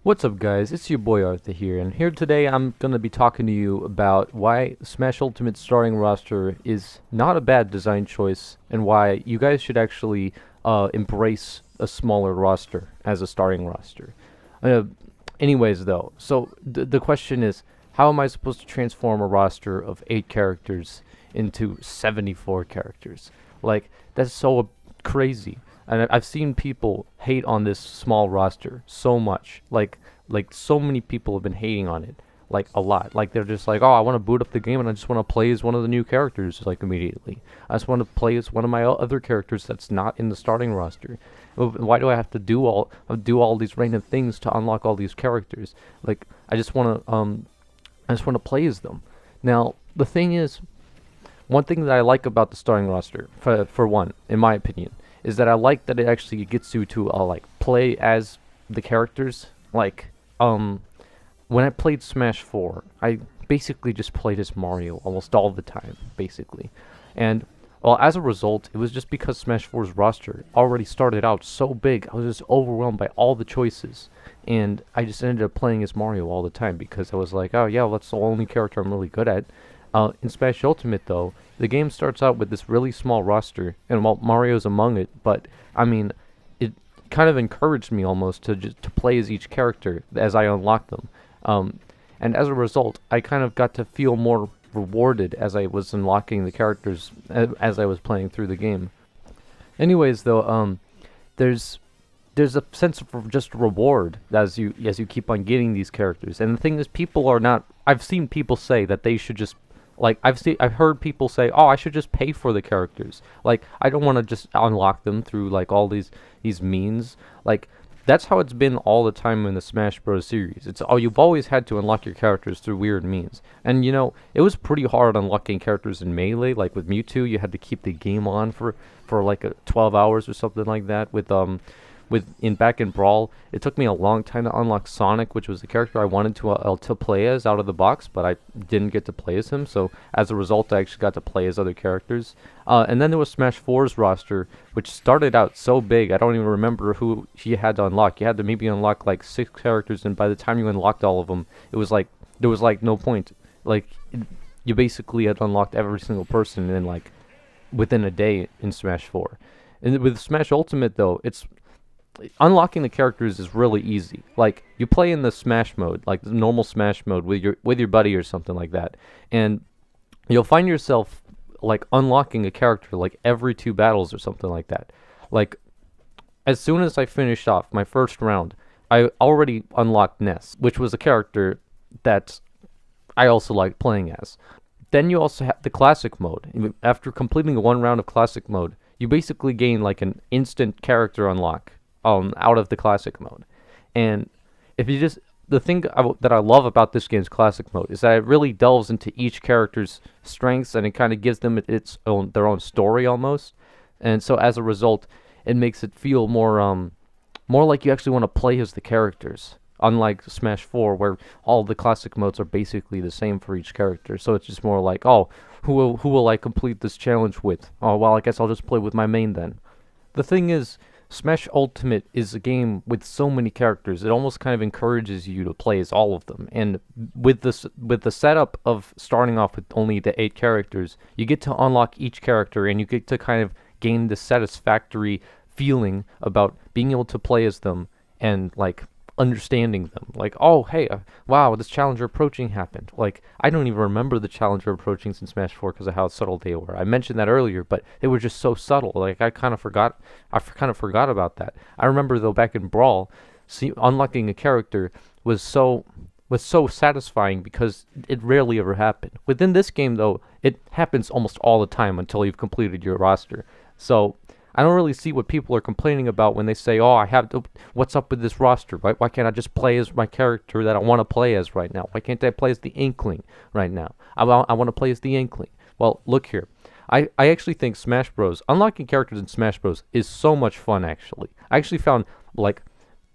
What's up, guys? It's your boy Arthur here, and here today I'm gonna be talking to you about why Smash Ultimate starting roster is not a bad design choice, and why you guys should actually embrace a smaller roster as a starting roster. Uh, Anyways, though, so the question is, how am I supposed to transform a roster of 8 characters into 74 characters? Like, that's so crazy. And I've seen people hate on this small roster so much. Like so many people have been hating on it, like a lot. Like they're just like, oh, I want to boot up the game and I just want to play as one of the new characters, like immediately. I just want to play as one of my other characters that's not in the starting roster. Why do I have to do all these random things to unlock all these characters? Like I just want to play as them. Now the thing is, one thing that I like about the starting roster, for one, in my opinion, is that I like that it actually gets you to like play as the characters. Like when I played Smash 4, I basically just played as Mario almost all the time, basically. And well, as a result, it was just because Smash 4's roster already started out so big, I was just overwhelmed by all the choices. And I just ended up playing as Mario all the time because I was like, oh yeah, well, that's the only character I'm really good at. In Smash Ultimate, though, the game starts out with this really small roster, and well, Mario's among it, but I mean, it kind of encouraged me almost to play as each character as I unlocked them. Um, and as a result, I kind of got to feel more rewarded as I was unlocking the characters as I was playing through the game. Anyways, though, there's there's a sense of just reward as you keep on getting these characters. And the thing is, people are not. I've seen people say that they should just like I've heard people say, "Oh, I should just pay for the characters." Like I don't want to just unlock them through like all these means. Like that's how it's been all the time in the Smash Bros. Series. It's all you've always had to unlock your characters through weird means. And it was pretty hard unlocking characters in Melee. Like with Mewtwo, you had to keep the game on for like 12 hours or something like that. Back in Brawl, it took me a long time to unlock Sonic, which was the character I wanted to play as out of the box, but I didn't get to play as him. So as a result, I actually got to play as other characters. And then there was Smash 4's roster, which started out so big, I don't even remember who you had to unlock. You had to maybe unlock like 6 characters, and by the time you unlocked all of them, it was like there was like no point. Like you basically had unlocked every single person in like within a day in Smash 4. And with Smash Ultimate, though, it's unlocking the characters is really easy. Like you play in the Smash mode, like the normal Smash mode with your buddy or something like that, and you'll find yourself like unlocking a character like every 2 battles or something like that. Like as soon as I finished off my first round, I already unlocked Ness, which was a character that I also like playing as. Then you also have the classic mode. After completing 1 round of classic mode, you basically gain like an instant character unlock out of the classic mode. And if you just the thing that I love about this game's classic mode is that it really delves into each character's strengths, and it kind of gives them their own story almost. And so as a result, it makes it feel more like you actually want to play as the characters. Unlike Smash 4, where all the classic modes are basically the same for each character, so it's just more like, oh, who will I complete this challenge with? Oh, well, I guess I'll just play with my main then. The thing is, Smash Ultimate is a game with so many characters. It almost kind of encourages you to play as all of them. And with the setup of starting off with only the 8 characters, you get to unlock each character, and you get to kind of gain the satisfactory feeling about being able to play as them and like understanding them. Like, oh, hey, wow, this challenger approaching happened. Like, I don't even remember the challenger approaching in Smash 4 because of how subtle they were. I mentioned that earlier, but they were just so subtle. Like, I kind of forgot about that. I remember though back in Brawl, unlocking a character was so satisfying because it rarely ever happened. Within this game though, it happens almost all the time until you've completed your roster. So I don't really see what people are complaining about when they say, "Oh, what's up with this roster? Why can't I just play as my character that I want to play as right now? Why can't I play as the Inkling right now? I want to play as the Inkling." Well, look here. I actually think Smash Bros. Unlocking characters in Smash Bros. Is so much fun, actually. I actually found, like,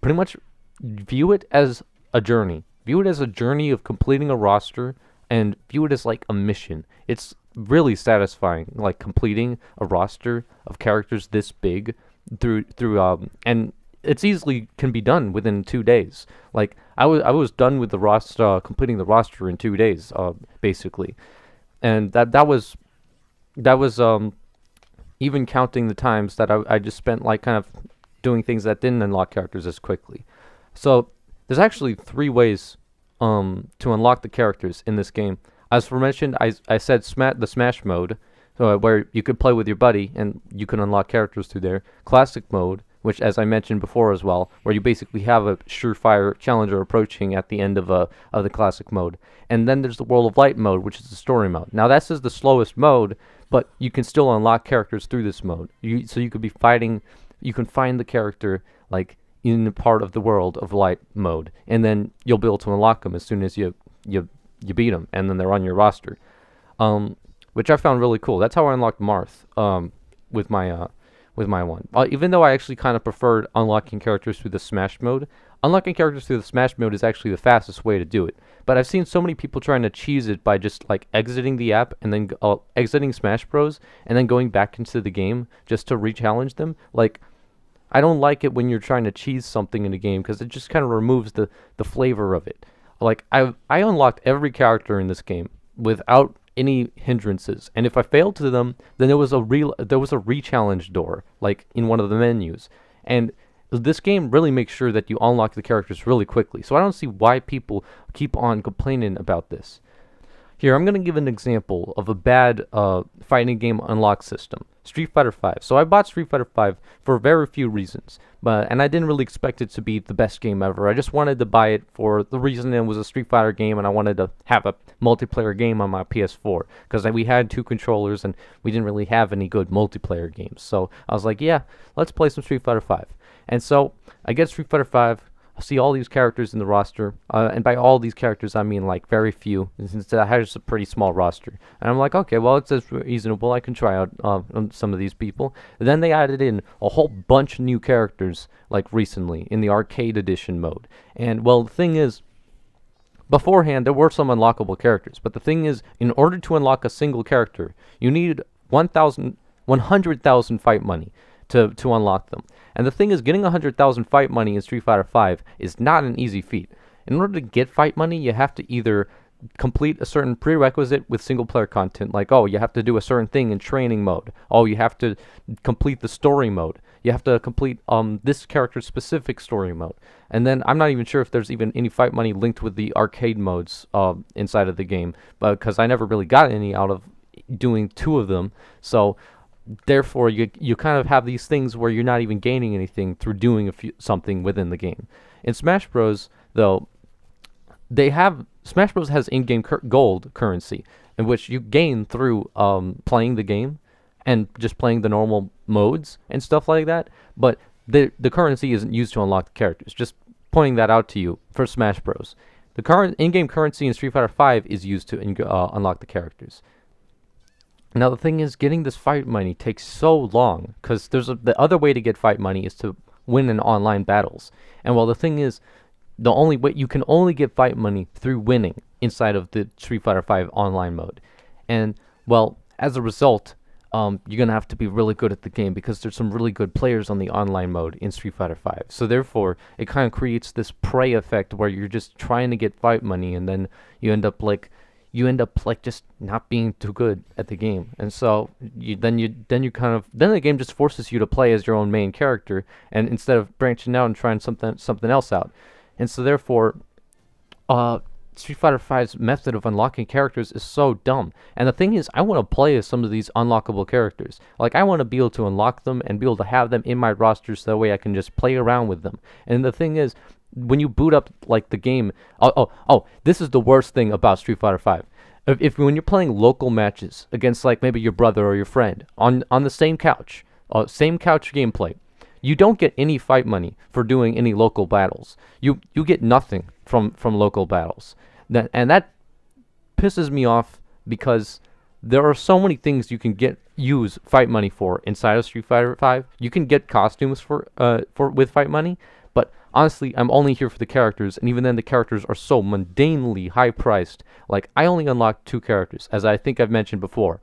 pretty much view it as a journey. View it as a journey of completing a roster, and view it as, like, a mission. It's really satisfying, like completing a roster of characters this big and it's easily can be done within 2 days. Like I was done with the roster, completing the roster in 2 days, basically, and that was even counting the times that I just spent like kind of doing things that didn't unlock characters as quickly. So there's actually three ways to unlock the characters in this game. As for mentioned, I said the Smash mode, where you could play with your buddy and you can unlock characters through there. Classic mode, which as I mentioned before as well, where you basically have a surefire challenger approaching at the end of the classic mode. And then there's the World of Light mode, which is the story mode. Now this is the slowest mode, but you can still unlock characters through this mode. So you could be fighting, you can find the character like in the part of the World of Light mode, and then you'll be able to unlock them as soon as you beat them, and then they're on your roster. Which I found really cool. That's how I unlocked Marth with my one. Even though I actually kind of preferred unlocking characters through the Smash mode, unlocking characters through the Smash mode is actually the fastest way to do it. But I've seen so many people trying to cheese it by just like exiting the app and then exiting Smash Bros. And then going back into the game just to re-challenge them. Like, I don't like it when you're trying to cheese something in a game because it just kind of removes the flavor of it. Like, I unlocked every character in this game without any hindrances, and if I failed to them, then there was a re-challenge door, like in one of the menus. And this game really makes sure that you unlock the characters really quickly, so I don't see why people keep on complaining about this. Here, I'm going to give an example of a bad fighting game unlock system. Street Fighter V. So I bought Street Fighter V for very few reasons, and I didn't really expect it to be the best game ever. I just wanted to buy it for the reason it was a Street Fighter game, and I wanted to have a multiplayer game on my PS4, because we had two controllers, and we didn't really have any good multiplayer games. So I was like, yeah, let's play some Street Fighter V. And so I get Street Fighter V. See all these characters in the roster, and by all these characters I mean like very few, since I had just a pretty small roster. And I'm like, okay, well, it's reasonable, I can try out some of these people. And then they added in a whole bunch of new characters like recently in the arcade edition mode. And well, the thing is, beforehand there were some unlockable characters, but the thing is, in order to unlock a single character, you need 100,000 fight money to unlock them. And the thing is, getting 100,000 fight money in Street Fighter V is not an easy feat. In order to get fight money, you have to either complete a certain prerequisite with single player content, like, oh, you have to do a certain thing in training mode. Oh, you have to complete the story mode. You have to complete this character specific story mode. And then I'm not even sure if there's even any fight money linked with the arcade modes inside of the game, because I never really got any out of doing two of them. So therefore, you kind of have these things where you're not even gaining anything through doing something within the game. In Smash Bros, though, Smash Bros has in-game gold currency, in which you gain through playing the game and just playing the normal modes and stuff like that. But the currency isn't used to unlock the characters. Just pointing that out to you for Smash Bros. The current in-game currency in Street Fighter V is used to unlock the characters. Now the thing is, getting this fight money takes so long, because the other way to get fight money is to win in online battles. And well, the thing is, the only way you can only get fight money through winning inside of the Street Fighter V online mode. And well, as a result, you're gonna have to be really good at the game, because there's some really good players on the online mode in Street Fighter V. So therefore, it kind of creates this prey effect where you're just trying to get fight money, and then you end up just not being too good at the game. And so then the game just forces you to play as your own main character, and instead of branching out and trying something else out. And so therefore, Street Fighter V's method of unlocking characters is so dumb. And the thing is, I want to play as some of these unlockable characters. Like, I want to be able to unlock them and be able to have them in my roster, so that way I can just play around with them. And the thing is, when you boot up like the game, this is the worst thing about Street Fighter V. If when you're playing local matches against like maybe your brother or your friend on the same couch gameplay, you don't get any fight money for doing any local battles. You get nothing from local battles. That pisses me off, because there are so many things you can use fight money for inside of Street Fighter V. You can get costumes with fight money. But honestly, I'm only here for the characters, and even then the characters are so mundanely high-priced. Like, I only unlocked 2 characters, as I think I've mentioned before.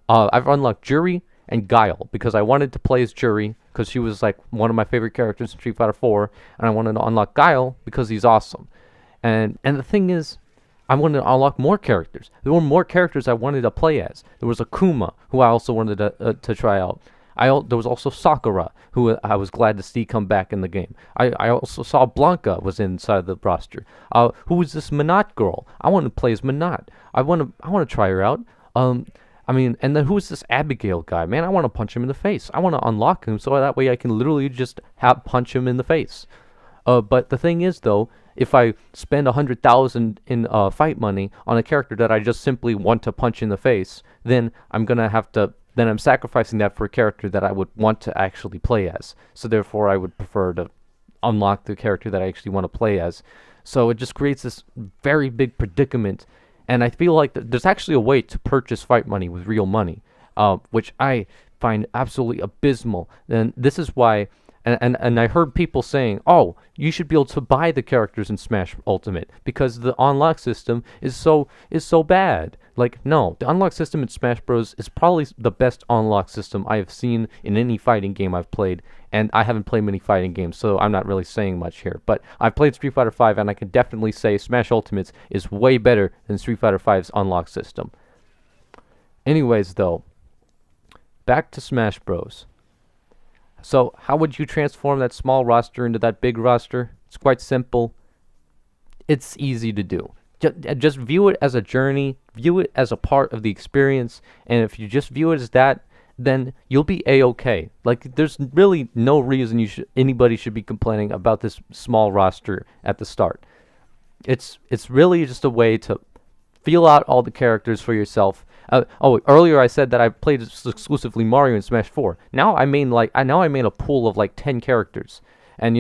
I've unlocked Juri and Guile, because I wanted to play as Juri, because she was like one of my favorite characters in Street Fighter 4, and I wanted to unlock Guile because he's awesome. And the thing is, I wanted to unlock more characters. There were more characters I wanted to play as. There was Akuma, who I also wanted to try out. There was also Sakura, who I was glad to see come back in the game. I also saw Blanca was inside the roster. Who was this Menat girl? I want to play as Menat. I want to try her out. I mean, and then who's this Abigail guy? Man, I want to punch him in the face. I want to unlock him so that way I can literally just punch him in the face. But the thing is, though, if I spend 100,000 in fight money on a character that I just simply want to punch in the face, then I'm gonna have to. Then I'm sacrificing that for a character that I would want to actually play as. So therefore, I would prefer to unlock the character that I actually want to play as. So it just creates this very big predicament. And I feel like there's actually a way to purchase fight money with real money, which I find absolutely abysmal. And this is why. And I heard people saying, oh, you should be able to buy the characters in Smash Ultimate because the unlock system is so bad. Like, no, the unlock system in Smash Bros. Is probably the best unlock system I have seen in any fighting game I've played, and I haven't played many fighting games, so I'm not really saying much here. But I've played Street Fighter V, and I can definitely say Smash Ultimates is way better than Street Fighter V's unlock system. Anyways, though, back to Smash Bros. So, how would you transform that small roster into that big roster? It's quite simple. It's easy to do. Just view it as a journey, view it as a part of the experience, and if you just view it as that, then you'll be A-okay. Like, there's really no reason anybody should be complaining about this small roster at the start. It's really just a way to feel out all the characters for yourself. Earlier I said that I played exclusively Mario in Smash 4. Now I made a pool of like 10 characters. And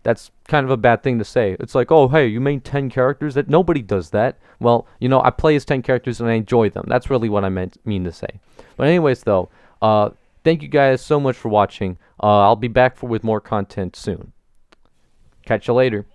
that's kind of a bad thing to say. It's like, oh, hey, you made 10 characters? That nobody does that. Well, I play as 10 characters and I enjoy them. That's really what I mean to say. But anyways, though, thank you guys so much for watching. I'll be back with more content soon. Catch you later.